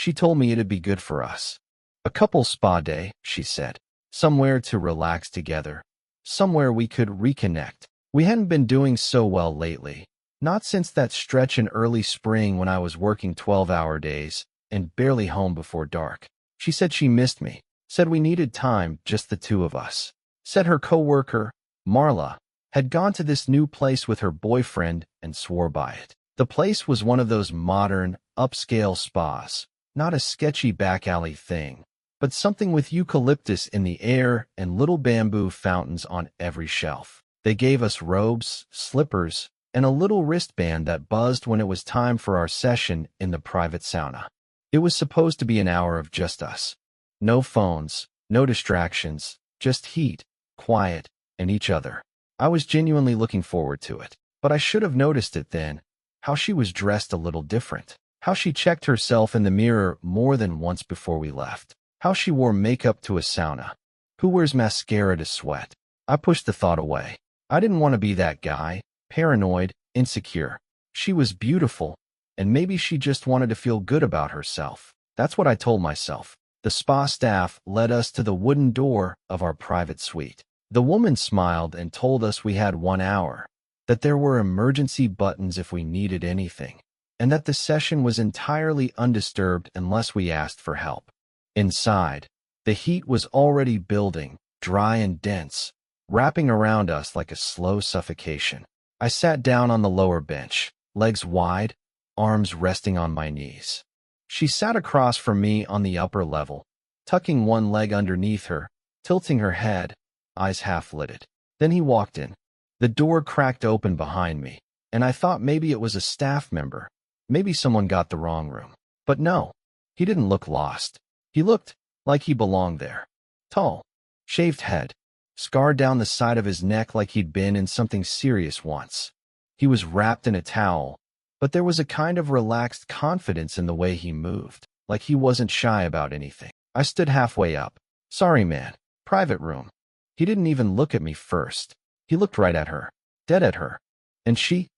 She told me it'd be good for us. A couple spa day, she said. Somewhere to relax together. Somewhere we could reconnect. We hadn't been doing so well lately. Not since that stretch in early spring when I was working 12-hour days and barely home before dark. She said she missed me. Said we needed time, just the two of us. Said her coworker, Marla, had gone to this new place with her boyfriend and swore by it. The place was one of those modern, upscale spas, not a sketchy back alley thing, but something with eucalyptus in the air and little bamboo fountains on every shelf. They gave us robes, slippers, and a little wristband that buzzed when it was time for our session in the private sauna. It was supposed to be an hour of just us. No phones, no distractions, just heat, quiet, and each other. I was genuinely looking forward to it, but I should have noticed it then, how she was dressed a little different, how she checked herself in the mirror more than once before we left, how she wore makeup to a sauna. Who wears mascara to sweat? I pushed the thought away. I didn't want to be that guy, paranoid, insecure. She was beautiful, and maybe she just wanted to feel good about herself. That's what I told myself. The spa staff led us to the wooden door of our private suite. The woman smiled and told us we had 1 hour, that there were emergency buttons if we needed anything, and that the session was entirely undisturbed unless we asked for help. Inside, the heat was already building, dry and dense, wrapping around us like a slow suffocation. I sat down on the lower bench, legs wide, arms resting on my knees. She sat across from me on the upper level, tucking one leg underneath her, tilting her head, eyes half-lidded. Then he walked in. The door cracked open behind me, and I thought maybe it was a staff member. Maybe someone got the wrong room. But no, he didn't look lost. He looked like he belonged there. Tall, shaved head, scarred down the side of his neck like he'd been in something serious once. He was wrapped in a towel, but there was a kind of relaxed confidence in the way he moved, like he wasn't shy about anything. I stood halfway up. Sorry, man. Private room. He didn't even look at me first. He looked right at her, dead at her. And she?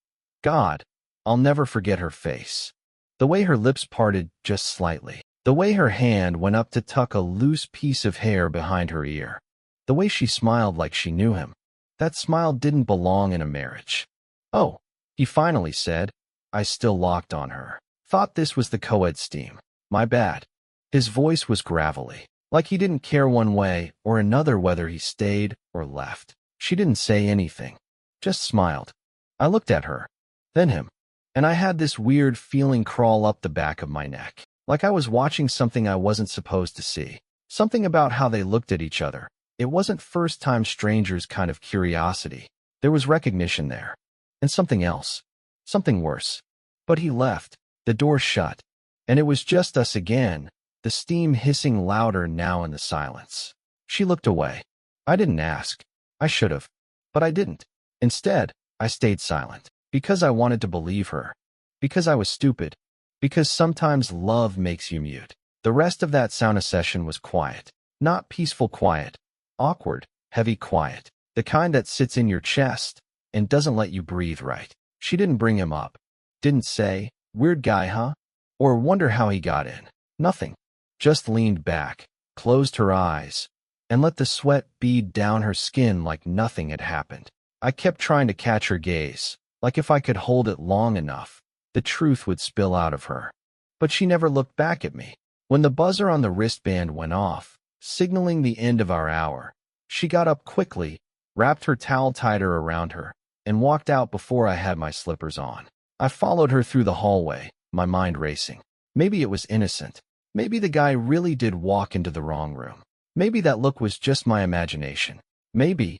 God, I'll never forget her face. The way her lips parted just slightly. The way her hand went up to tuck a loose piece of hair behind her ear. The way she smiled like she knew him. That smile didn't belong in a marriage. Oh, he finally said. I still locked on her. Thought this was the co-ed steam. My bad. His voice was gravelly, like he didn't care one way or another whether he stayed or left. She didn't say anything, just smiled. I looked at her, then him, and I had this weird feeling crawl up the back of my neck, like I was watching something I wasn't supposed to see. Something about how they looked at each other. It wasn't first-time strangers kind of curiosity. There was recognition there. And something else. Something worse. But he left. The door shut. And it was just us again, the steam hissing louder now in the silence. She looked away. I didn't ask. I should have. But I didn't. Instead, I stayed silent. Because I wanted to believe her. Because I was stupid. Because sometimes love makes you mute. The rest of that sauna session was quiet. Not peaceful quiet. Awkward, heavy quiet. The kind that sits in your chest and doesn't let you breathe right. She didn't bring him up. Didn't say, weird guy, huh? Or wonder how he got in. Nothing. Just leaned back, closed her eyes, and let the sweat bead down her skin like nothing had happened. I kept trying to catch her gaze, like if I could hold it long enough, the truth would spill out of her. But she never looked back at me. When the buzzer on the wristband went off, signaling the end of our hour, she got up quickly, wrapped her towel tighter around her, and walked out before I had my slippers on. I followed her through the hallway, my mind racing. Maybe it was innocent. Maybe the guy really did walk into the wrong room. Maybe that look was just my imagination. Maybe.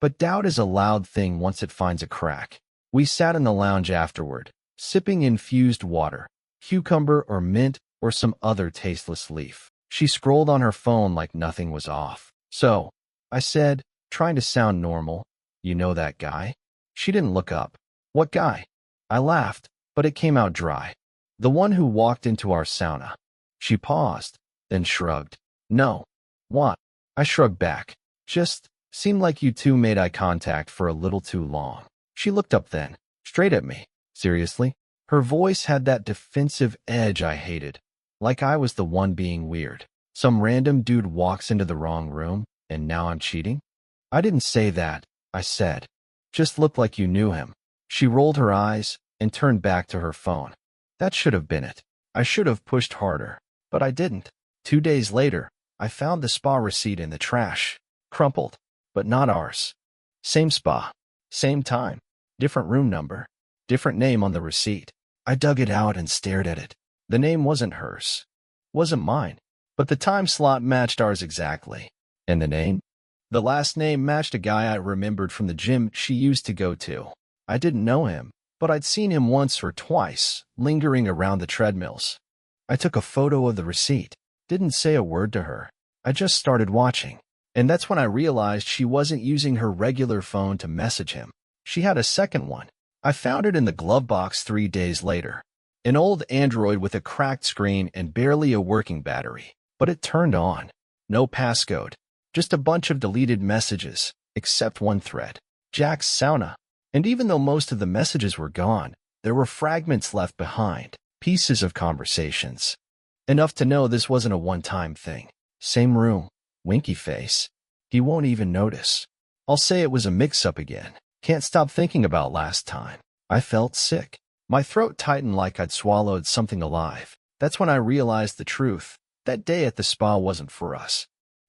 But doubt is a loud thing once it finds a crack. We sat in the lounge afterward, sipping infused water, cucumber or mint or some other tasteless leaf. She scrolled on her phone like nothing was off. So, I said, trying to sound normal, you know that guy? She didn't look up. What guy? I laughed, but it came out dry. The one who walked into our sauna. She paused, then shrugged. No. What? I shrugged back. Just, seemed like you two made eye contact for a little too long. She looked up then, straight at me. Seriously? Her voice had that defensive edge I hated, like I was the one being weird. Some random dude walks into the wrong room, and now I'm cheating? I didn't say that, I said. Just looked like you knew him. She rolled her eyes and turned back to her phone. That should have been it. I should have pushed harder, but I didn't. 2 days later, I found the spa receipt in the trash. Crumpled, but not ours. Same spa, same time, different room number, different name on the receipt. I dug it out and stared at it. The name wasn't hers, wasn't mine, but the time slot matched ours exactly. And the name? The last name matched a guy I remembered from the gym she used to go to. I didn't know him, but I'd seen him once or twice, lingering around the treadmills. I took a photo of the receipt, didn't say a word to her. I just started watching. And that's when I realized she wasn't using her regular phone to message him. She had a second one. I found it in the glove box 3 days later. An old Android with a cracked screen and barely a working battery. But it turned on. No passcode. Just a bunch of deleted messages, except one thread. Jack's sauna. And even though most of the messages were gone, there were fragments left behind. Pieces of conversations. Enough to know this wasn't a one-time thing. Same room. Winky face. He won't even notice. I'll say it was a mix-up again. Can't stop thinking about last time. I felt sick. My throat tightened like I'd swallowed something alive. That's when I realized the truth. That day at the spa wasn't for us.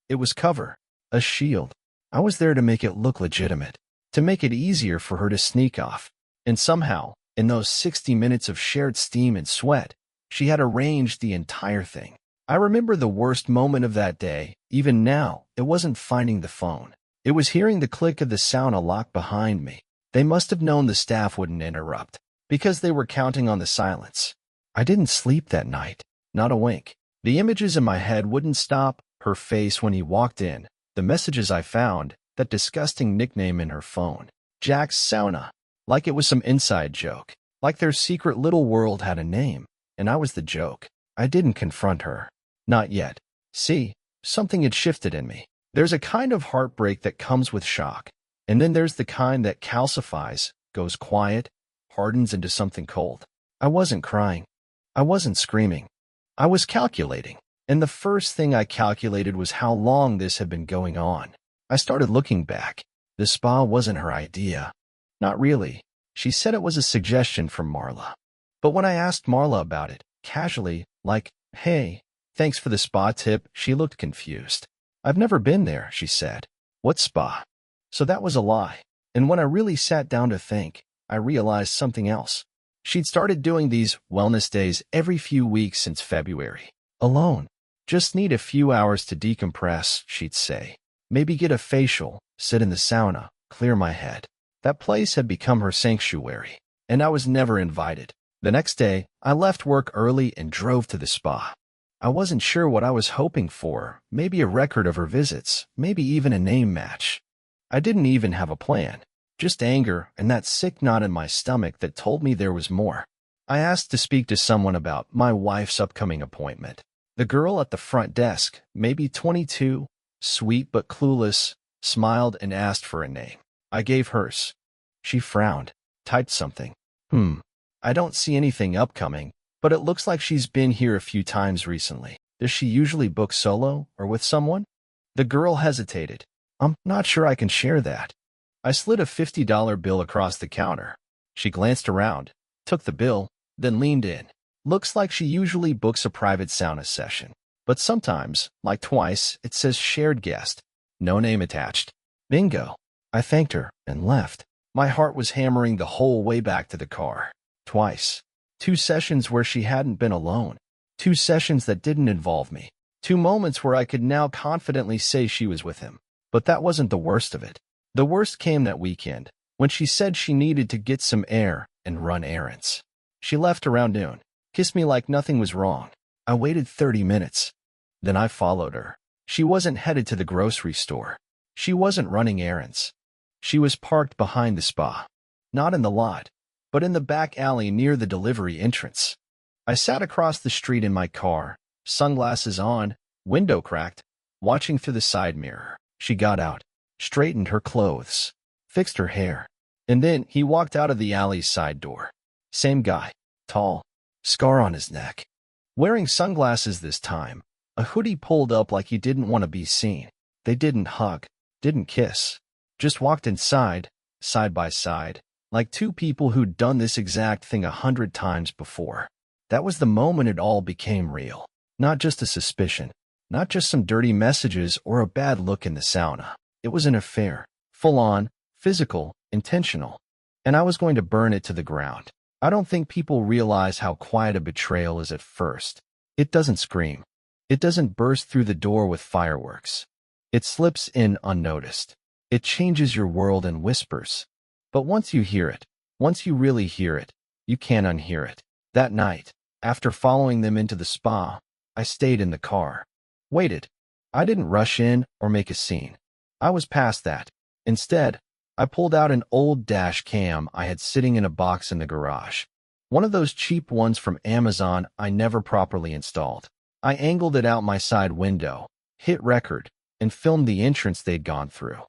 It was cover. A shield. I was there to make it look legitimate. To make it easier for her to sneak off. And somehow, in those 60 minutes of shared steam and sweat, she had arranged the entire thing. I remember the worst moment of that day. Even now, it wasn't finding the phone. It was hearing the click of the sauna lock behind me. They must have known the staff wouldn't interrupt, because they were counting on the silence. I didn't sleep that night. Not a wink. The images in my head wouldn't stop. Her face when he walked in. The messages I found. That disgusting nickname in her phone. Jack's sauna. Like it was some inside joke. Like their secret little world had a name. And I was the joke. I didn't confront her. Not yet. See, something had shifted in me. There's a kind of heartbreak that comes with shock. And then there's the kind that calcifies, goes quiet, hardens into something cold. I wasn't crying. I wasn't screaming. I was calculating. And the first thing I calculated was how long this had been going on. I started looking back. The spa wasn't her idea. Not really. She said it was a suggestion from Marla. But when I asked Marla about it, casually, like, hey, thanks for the spa tip, she looked confused. I've never been there, she said. What spa? So that was a lie. And when I really sat down to think, I realized something else. She'd started doing these wellness days every few weeks since February. Alone. Just need a few hours to decompress, she'd say. Maybe get a facial, sit in the sauna, clear my head. That place had become her sanctuary, and I was never invited. The next day, I left work early and drove to the spa. I wasn't sure what I was hoping for, maybe a record of her visits, maybe even a name match. I didn't even have a plan, just anger and that sick knot in my stomach that told me there was more. I asked to speak to someone about my wife's upcoming appointment. The girl at the front desk, maybe 22, sweet but clueless, smiled and asked for a name. I gave hers. She frowned, typed something. I don't see anything upcoming, but it looks like she's been here a few times recently. Does she usually book solo or with someone? The girl hesitated. I'm not sure I can share that. I slid a $50 bill across the counter. She glanced around, took the bill, then leaned in. Looks like she usually books a private sauna session. But sometimes, like twice, it says shared guest. No name attached. Bingo. I thanked her and left. My heart was hammering the whole way back to the car. Twice. 2 sessions where she hadn't been alone. 2 sessions that didn't involve me. 2 moments where I could now confidently say she was with him. But that wasn't the worst of it. The worst came that weekend, when she said she needed to get some air and run errands. She left around noon, kissed me like nothing was wrong. I waited 30 minutes. Then I followed her. She wasn't headed to the grocery store. She wasn't running errands. She was parked behind the spa. Not in the lot, but in the back alley near the delivery entrance. I sat across the street in my car, sunglasses on, window cracked, watching through the side mirror. She got out, straightened her clothes, fixed her hair, and then he walked out of the alley's side door. Same guy, tall, scar on his neck. Wearing sunglasses this time, a hoodie pulled up like he didn't want to be seen. They didn't hug, didn't kiss, just walked inside, side by side, like two people who'd done this exact thing 100 times before. That was the moment it all became real. Not just a suspicion, not just some dirty messages or a bad look in the sauna. It was an affair, full-on, physical, intentional, and I was going to burn it to the ground. I don't think people realize how quiet a betrayal is at first. It doesn't scream. It doesn't burst through the door with fireworks. It slips in unnoticed. It changes your world in whispers. But once you hear it, once you really hear it, you can't unhear it. That night, after following them into the spa, I stayed in the car. Waited. I didn't rush in or make a scene. I was past that. Instead, I pulled out an old dash cam I had sitting in a box in the garage. One of those cheap ones from Amazon I never properly installed. I angled it out my side window, hit record, and filmed the entrance they'd gone through.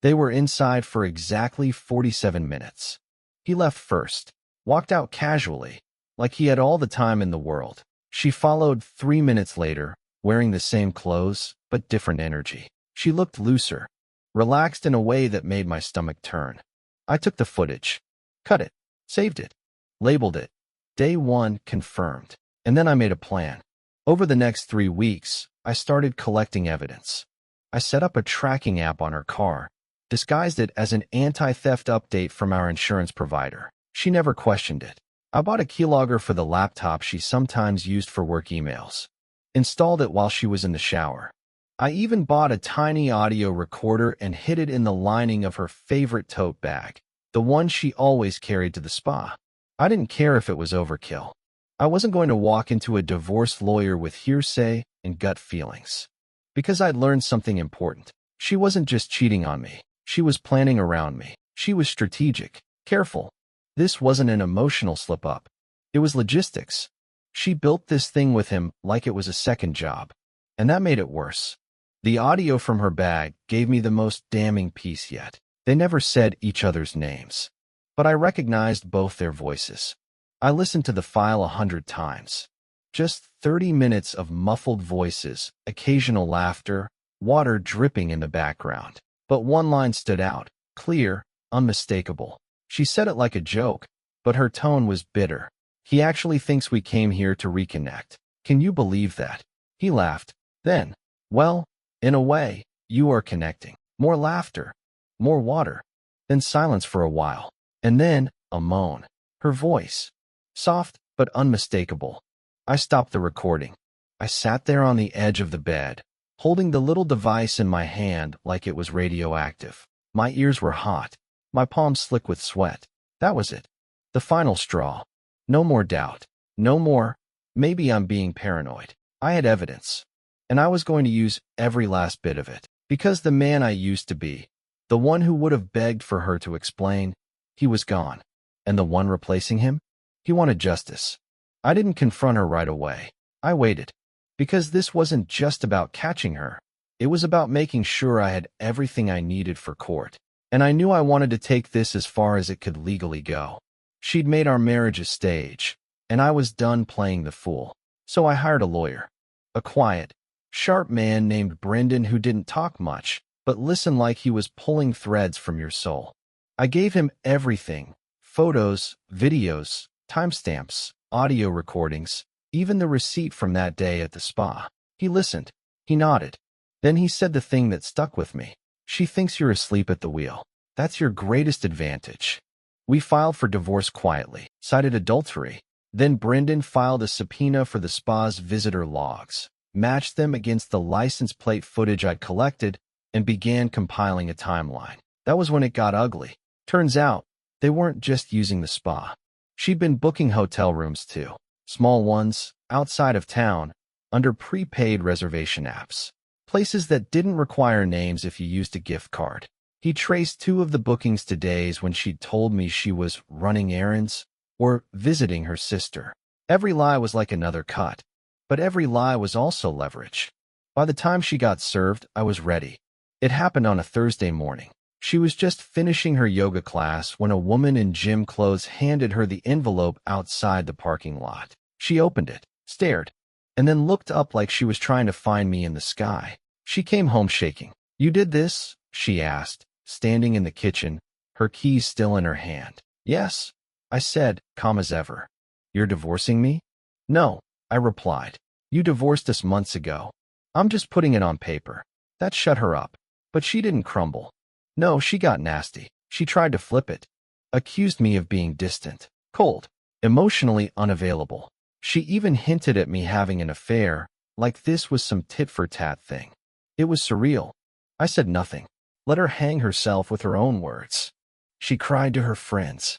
They were inside for exactly 47 minutes. He left first, walked out casually, like he had all the time in the world. She followed 3 minutes later, wearing the same clothes, but different energy. She looked looser, relaxed in a way that made my stomach turn. I took the footage, cut it, saved it, labeled it. Day 1 confirmed. And then I made a plan. Over the next 3 weeks, I started collecting evidence. I set up a tracking app on her car, disguised it as an anti-theft update from our insurance provider. She never questioned it. I bought a keylogger for the laptop she sometimes used for work emails. Installed it while she was in the shower. I even bought a tiny audio recorder and hid it in the lining of her favorite tote bag, the one she always carried to the spa. I didn't care if it was overkill. I wasn't going to walk into a divorce lawyer with hearsay and gut feelings. Because I'd learned something important. She wasn't just cheating on me. She was planning around me. She was strategic, careful. This wasn't an emotional slip-up. It was logistics. She built this thing with him like it was a second job. And that made it worse. The audio from her bag gave me the most damning piece yet. They never said each other's names. But I recognized both their voices. I listened to the file 100 times. Just 30 minutes of muffled voices, occasional laughter, water dripping in the background. But one line stood out, clear, unmistakable. She said it like a joke, but her tone was bitter. He actually thinks we came here to reconnect. Can you believe that? He laughed. Then, well, in a way, you are connecting. More laughter, more water. Then silence for a while. And then, a moan. Her voice. Soft, but unmistakable. I stopped the recording. I sat there on the edge of the bed, holding the little device in my hand like it was radioactive. My ears were hot, my palms slick with sweat. That was it. The final straw. No more doubt. No more, maybe I'm being paranoid. I had evidence, and I was going to use every last bit of it. Because the man I used to be, the one who would have begged for her to explain, he was gone. And the one replacing him? He wanted justice. I didn't confront her right away. I waited. Because this wasn't just about catching her. It was about making sure I had everything I needed for court. And I knew I wanted to take this as far as it could legally go. She'd made our marriage a stage, and I was done playing the fool. So I hired a lawyer. A quiet, sharp man named Brendan who didn't talk much, but listened like he was pulling threads from your soul. I gave him everything. Photos, videos, timestamps, audio recordings, even the receipt from that day at the spa. He listened. He nodded. Then he said the thing that stuck with me. She thinks you're asleep at the wheel. That's your greatest advantage. We filed for divorce quietly, cited adultery. Then Brendan filed a subpoena for the spa's visitor logs, matched them against the license plate footage I'd collected, and began compiling a timeline. That was when it got ugly. Turns out, they weren't just using the spa. She'd been booking hotel rooms too. Small ones, outside of town, under prepaid reservation apps. Places that didn't require names if you used a gift card. He traced 2 of the bookings to days when she'd told me she was running errands or visiting her sister. Every lie was like another cut, but every lie was also leverage. By the time she got served, I was ready. It happened on a Thursday morning. She was just finishing her yoga class when a woman in gym clothes handed her the envelope outside the parking lot. She opened it, stared, and then looked up like she was trying to find me in the sky. She came home shaking. "You did this?" she asked, standing in the kitchen, her keys still in her hand. "Yes," I said, calm as ever. "You're divorcing me?" "No," I replied. "You divorced us months ago. I'm just putting it on paper." That shut her up. But she didn't crumble. No, she got nasty. She tried to flip it. Accused me of being distant, cold, emotionally unavailable. She even hinted at me having an affair, like this was some tit-for-tat thing. It was surreal. I said nothing. Let her hang herself with her own words. She cried to her friends.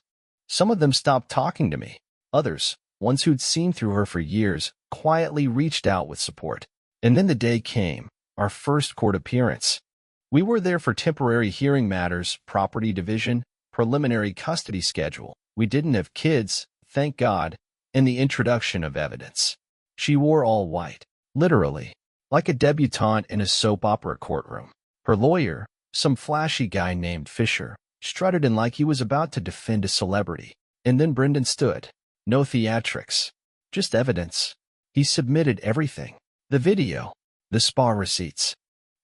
Some of them stopped talking to me. Others, ones who'd seen through her for years, quietly reached out with support. And then the day came, our first court appearance. We were there for temporary hearing matters, property division, preliminary custody schedule. We didn't have kids, thank God, and the introduction of evidence. She wore all white, literally, like a debutante in a soap opera courtroom. Her lawyer, some flashy guy named Fisher, strutted in like he was about to defend a celebrity. And then Brendan stood. No theatrics, just evidence. He submitted everything. The video, the spa receipts,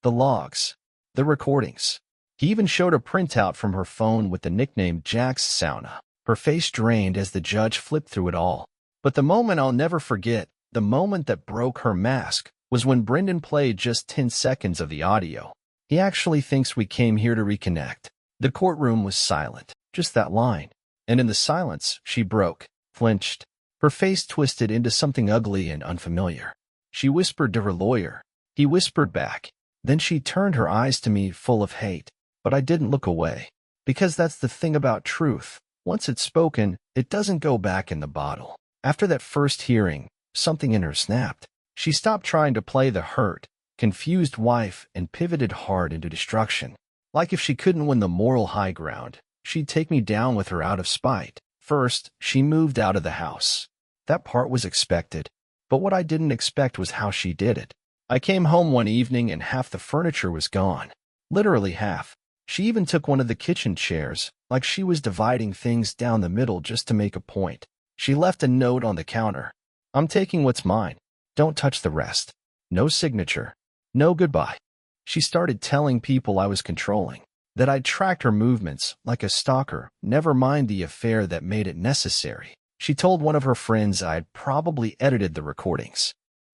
the logs, the recordings. He even showed a printout from her phone with the nickname Jack's Sauna. Her face drained as the judge flipped through it all. But the moment I'll never forget, the moment that broke her mask, was when Brendan played just 10 seconds of the audio. He actually thinks we came here to reconnect. The courtroom was silent, just that line. And in the silence, she broke, flinched. Her face twisted into something ugly and unfamiliar. She whispered to her lawyer. He whispered back. Then she turned her eyes to me full of hate. But I didn't look away. Because that's the thing about truth. Once it's spoken, it doesn't go back in the bottle. After that first hearing, something in her snapped. She stopped trying to play the hurt, confused wife and pivoted hard into destruction. Like if she couldn't win the moral high ground, she'd take me down with her out of spite. First, she moved out of the house. That part was expected. But what I didn't expect was how she did it. I came home one evening and half the furniture was gone. Literally half. She even took one of the kitchen chairs, like she was dividing things down the middle just to make a point. She left a note on the counter. "I'm taking what's mine. Don't touch the rest." No signature. No goodbye. She started telling people I was controlling, that I'd tracked her movements like a stalker, never mind the affair that made it necessary. She told one of her friends I'd probably edited the recordings.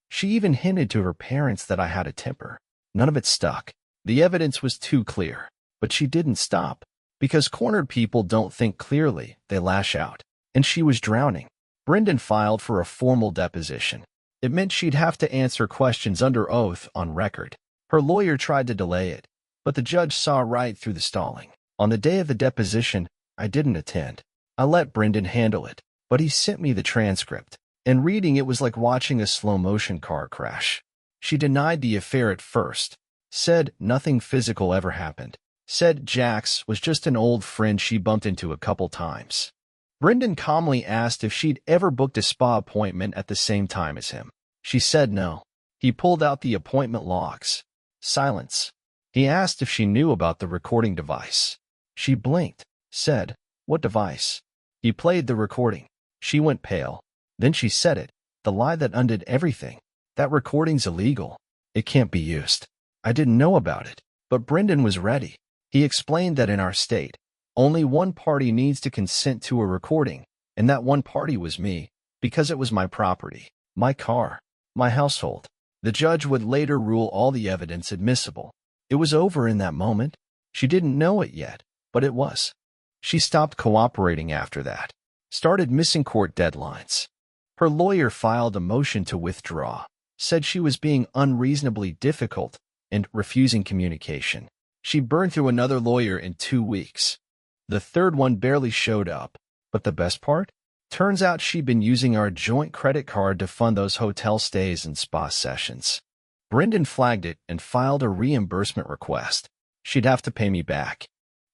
She even hinted to her parents that I had a temper. None of it stuck. The evidence was too clear. But she didn't stop. Because cornered people don't think clearly, they lash out. And she was drowning. Brendan filed for a formal deposition. It meant she'd have to answer questions under oath on record. Her lawyer tried to delay it, but the judge saw right through the stalling. On the day of the deposition, I didn't attend. I let Brendan handle it, but he sent me the transcript. And reading it was like watching a slow-motion car crash. She denied the affair at first, said nothing physical ever happened, said Jax was just an old friend she bumped into a couple times. Brendan calmly asked if she'd ever booked a spa appointment at the same time as him. She said no. He pulled out the appointment logs. Silence. He asked if she knew about the recording device. She blinked, said, "What device?" He played the recording. She went pale. Then she said it, the lie that undid everything. "That recording's illegal. It can't be used." I didn't know about it, but Brendan was ready. He explained that in our state, only one party needs to consent to a recording, and that one party was me, because it was my property, my car, my household. The judge would later rule all the evidence admissible. It was over in that moment. She didn't know it yet, but it was. She stopped cooperating after that, started missing court deadlines. Her lawyer filed a motion to withdraw, said she was being unreasonably difficult and refusing communication. She burned through another lawyer in 2 weeks. The third one barely showed up. But the best part? Turns out she'd been using our joint credit card to fund those hotel stays and spa sessions. Brendan flagged it and filed a reimbursement request. She'd have to pay me back.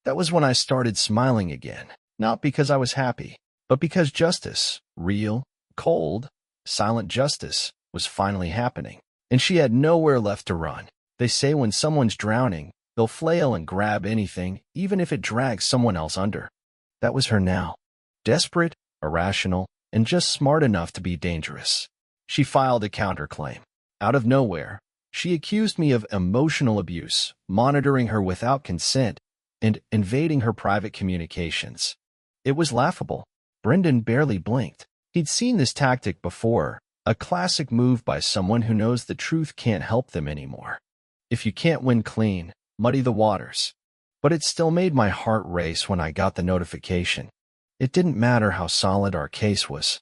That was when I started smiling again, not because I was happy, but because justice, real, cold, silent justice, was finally happening. And she had nowhere left to run. They say when someone's drowning, They'll flail and grab anything, even if it drags someone else under. That was her now. Desperate, irrational, and just smart enough to be dangerous. She filed a counterclaim. Out of nowhere, she accused me of emotional abuse, monitoring her without consent, and invading her private communications. It was laughable. Brendan barely blinked. He'd seen this tactic before, a classic move by someone who knows the truth can't help them anymore. If you can't win clean, muddy the waters. But it still made my heart race when I got the notification. It didn't matter how solid our case was.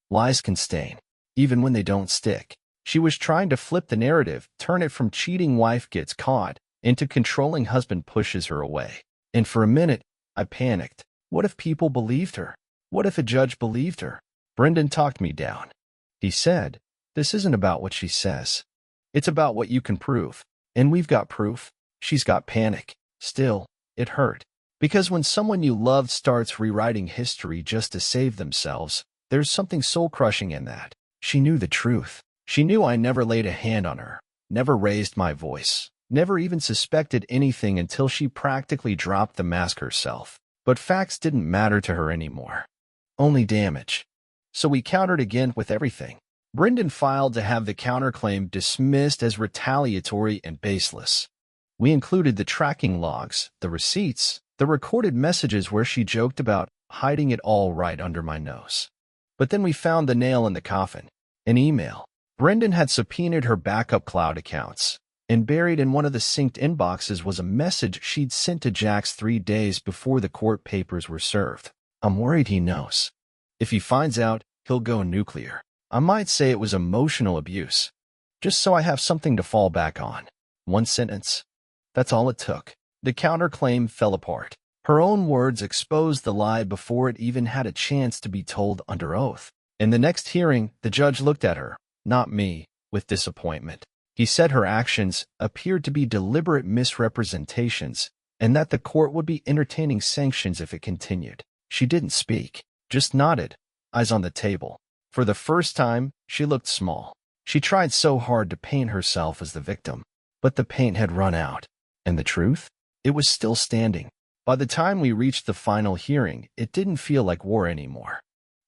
Lies can stain, even when they don't stick. She was trying to flip the narrative, turn it from cheating wife gets caught into controlling husband pushes her away. And for a minute, I panicked. What if people believed her? What if a judge believed her? Brendan talked me down. He said, "This isn't about what she says. It's about what you can prove. And we've got proof." She's got panic. Still, it hurt. Because when someone you loved starts rewriting history just to save themselves, there's something soul-crushing in that. She knew the truth. She knew I never laid a hand on her, never raised my voice, never even suspected anything until she practically dropped the mask herself. But facts didn't matter to her anymore. Only damage. So we countered again with everything. Brendan filed to have the counterclaim dismissed as retaliatory and baseless. We included the tracking logs, the receipts, the recorded messages where she joked about hiding it all right under my nose. But then we found the nail in the coffin, an email. Brendan had subpoenaed her backup cloud accounts, and buried in one of the synced inboxes was a message she'd sent to Jax 3 days before the court papers were served. I'm worried he knows. If he finds out, he'll go nuclear. I might say it was emotional abuse, just so I have something to fall back on. One sentence. That's all it took. The counterclaim fell apart. Her own words exposed the lie before it even had a chance to be told under oath. In the next hearing, the judge looked at her, not me, with disappointment. He said her actions appeared to be deliberate misrepresentations, and that the court would be entertaining sanctions if it continued. She didn't speak, just nodded, eyes on the table. For the first time, she looked small. She tried so hard to paint herself as the victim, but the paint had run out. And the truth? It was still standing. By the time we reached the final hearing, it didn't feel like war anymore.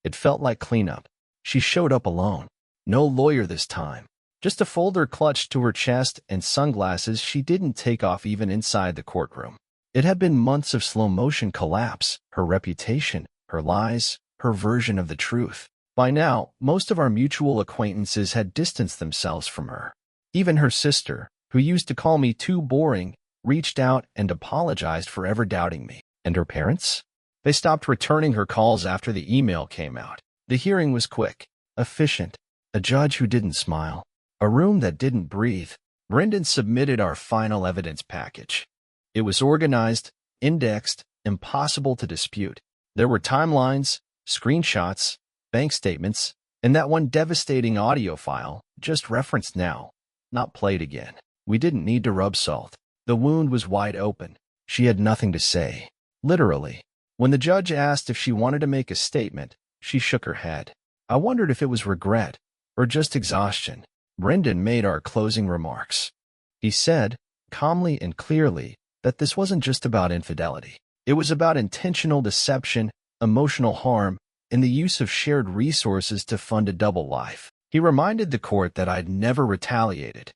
It felt like cleanup. She showed up alone. No lawyer this time. Just a folder clutched to her chest and sunglasses she didn't take off even inside the courtroom. It had been months of slow-motion collapse, her reputation, her lies, her version of the truth. By now, most of our mutual acquaintances had distanced themselves from her. Even her sister, who used to call me too boring, reached out and apologized for ever doubting me. And her parents? They stopped returning her calls after the email came out. The hearing was quick, efficient, a judge who didn't smile, a room that didn't breathe. Brendan submitted our final evidence package. It was organized, indexed, impossible to dispute. There were timelines, screenshots, bank statements, and that one devastating audio file, just referenced now, not played again. We didn't need to rub salt. The wound was wide open. She had nothing to say. Literally. When the judge asked if she wanted to make a statement, she shook her head. I wondered if it was regret or just exhaustion. Brendan made our closing remarks. He said, calmly and clearly, that this wasn't just about infidelity. It was about intentional deception, emotional harm, and the use of shared resources to fund a double life. He reminded the court that I'd never retaliated,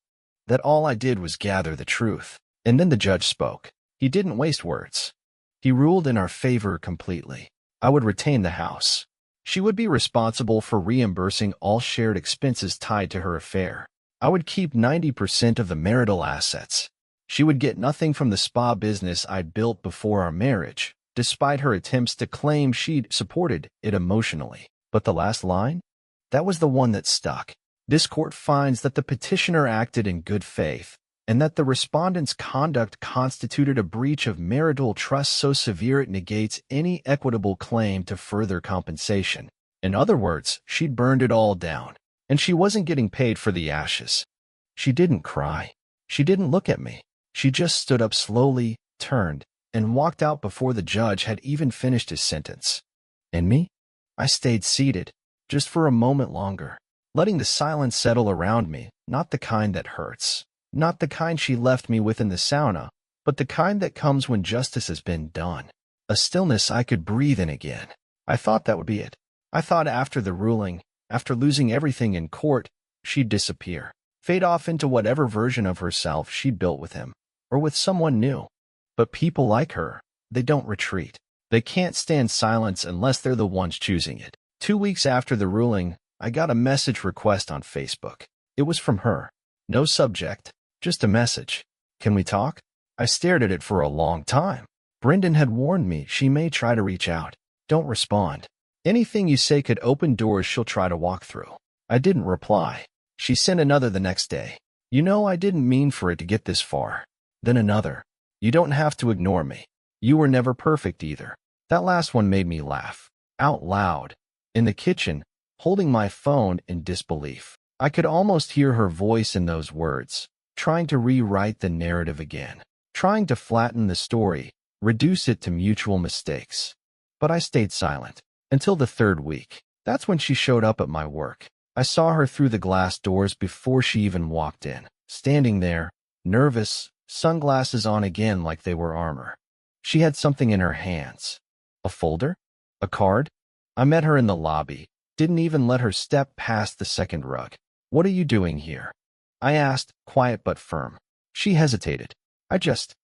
that all I did was gather the truth. And then the judge spoke. He didn't waste words. He ruled in our favor completely. I would retain the house. She would be responsible for reimbursing all shared expenses tied to her affair. I would keep 90% of the marital assets. She would get nothing from the spa business I'd built before our marriage, despite her attempts to claim she'd supported it emotionally. But the last line? That was the one that stuck. This court finds that the petitioner acted in good faith, and that the respondent's conduct constituted a breach of marital trust so severe it negates any equitable claim to further compensation. In other words, she'd burned it all down, and she wasn't getting paid for the ashes. She didn't cry. She didn't look at me. She just stood up slowly, turned, and walked out before the judge had even finished his sentence. And me? I stayed seated, just for a moment longer, letting the silence settle around me, not the kind that hurts. Not the kind she left me with in the sauna, but the kind that comes when justice has been done. A stillness I could breathe in again. I thought that would be it. I thought after the ruling, after losing everything in court, she'd disappear, fade off into whatever version of herself she'd built with him, or with someone new. But people like her, they don't retreat. They can't stand silence unless they're the ones choosing it. 2 weeks after the ruling, I got a message request on Facebook. It was from her. No subject, just a message. Can we talk? I stared at it for a long time. Brendan had warned me she may try to reach out. Don't respond. Anything you say could open doors she'll try to walk through. I didn't reply. She sent another the next day. You know, I didn't mean for it to get this far. Then another. You don't have to ignore me. You were never perfect either. That last one made me laugh. Out loud. In the kitchen, holding my phone in disbelief. I could almost hear her voice in those words, trying to rewrite the narrative again, trying to flatten the story, reduce it to mutual mistakes. But I stayed silent. Until the 3rd week. That's when she showed up at my work. I saw her through the glass doors before she even walked in, standing there, nervous, sunglasses on again like they were armor. She had something in her hands. A folder? A card? I met her in the lobby, didn't even let her step past the second rug. What are you doing here? I asked, quiet but firm. She hesitated. I just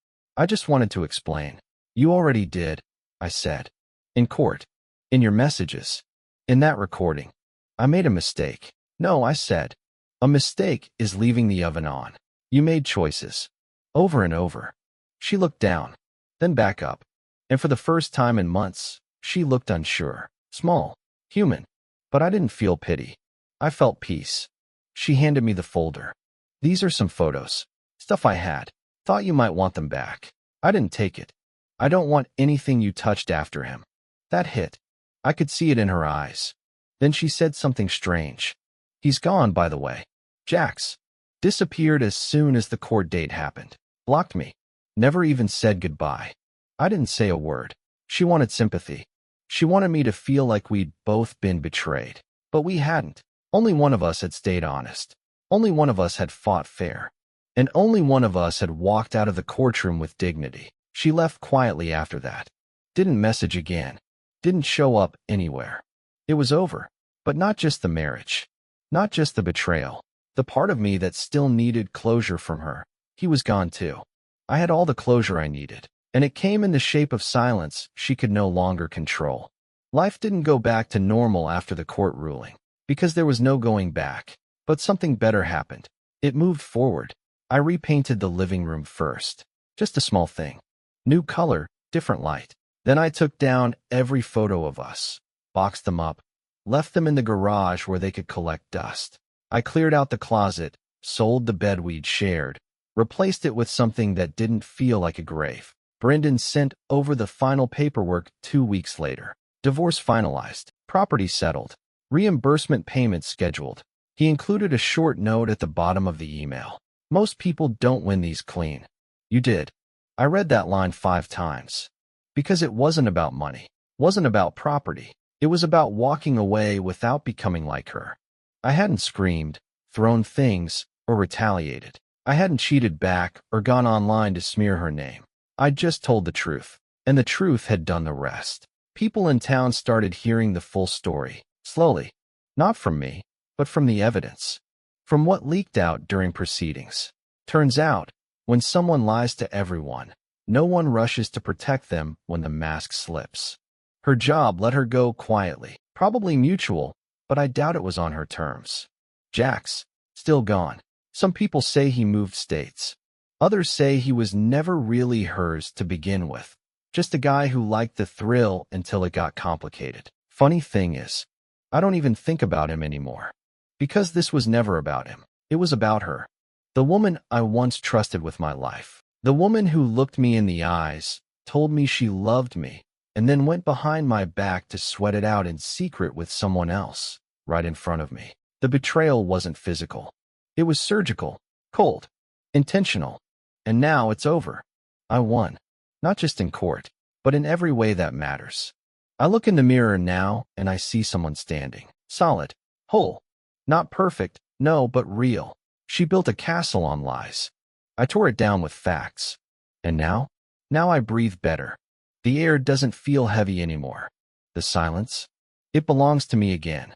wanted to explain. You already did, I said. In court. In your messages. In that recording. I made a mistake. No, I said. A mistake is leaving the oven on. You made choices. Over and over. She looked down, then back up. And for the first time in months, she looked unsure, small, human. But I didn't feel pity. I felt peace. She handed me the folder. These are some photos. Stuff I had. Thought you might want them back. I didn't take it. I don't want anything you touched after him. That hit. I could see it in her eyes. Then she said something strange. He's gone, by the way. Jax. Disappeared as soon as the court date happened. Blocked me. Never even said goodbye. I didn't say a word. She wanted sympathy. She wanted me to feel like we'd both been betrayed. But we hadn't. Only one of us had stayed honest. Only one of us had fought fair. And only one of us had walked out of the courtroom with dignity. She left quietly after that. Didn't message again. Didn't show up anywhere. It was over. But not just the marriage. Not just the betrayal. The part of me that still needed closure from her. He was gone too. I had all the closure I needed. And it came in the shape of silence she could no longer control. Life didn't go back to normal after the court ruling. Because there was no going back. But something better happened. It moved forward. I repainted the living room first. Just a small thing. New color, different light. Then I took down every photo of us, boxed them up, left them in the garage where they could collect dust. I cleared out the closet, sold the bed we'd shared, replaced it with something that didn't feel like a grave. Brendan sent over the final paperwork 2 weeks later. Divorce finalized, property settled, reimbursement payments scheduled. He included a short note at the bottom of the email. Most people don't win these clean. You did. I read that line 5 times. Because it wasn't about money, wasn't about property. It was about walking away without becoming like her. I hadn't screamed, thrown things, or retaliated. I hadn't cheated back or gone online to smear her name. I'd just told the truth, and the truth had done the rest. People in town started hearing the full story, slowly. Not from me, but from the evidence. From what leaked out during proceedings. Turns out, when someone lies to everyone, no one rushes to protect them when the mask slips. Her job let her go quietly, probably mutual, but I doubt it was on her terms. Jax, still gone. Some people say he moved states. Others say he was never really hers to begin with. Just a guy who liked the thrill until it got complicated. Funny thing is, I don't even think about him anymore. Because this was never about him. It was about her. The woman I once trusted with my life. The woman who looked me in the eyes, told me she loved me, and then went behind my back to sweat it out in secret with someone else, right in front of me. The betrayal wasn't physical. It was surgical, cold, intentional. And now it's over. I won. Not just in court, but in every way that matters. I look in the mirror now and I see someone standing. Solid. Whole. Not perfect, no, but real. She built a castle on lies. I tore it down with facts. And now? Now I breathe better. The air doesn't feel heavy anymore. The silence? It belongs to me again.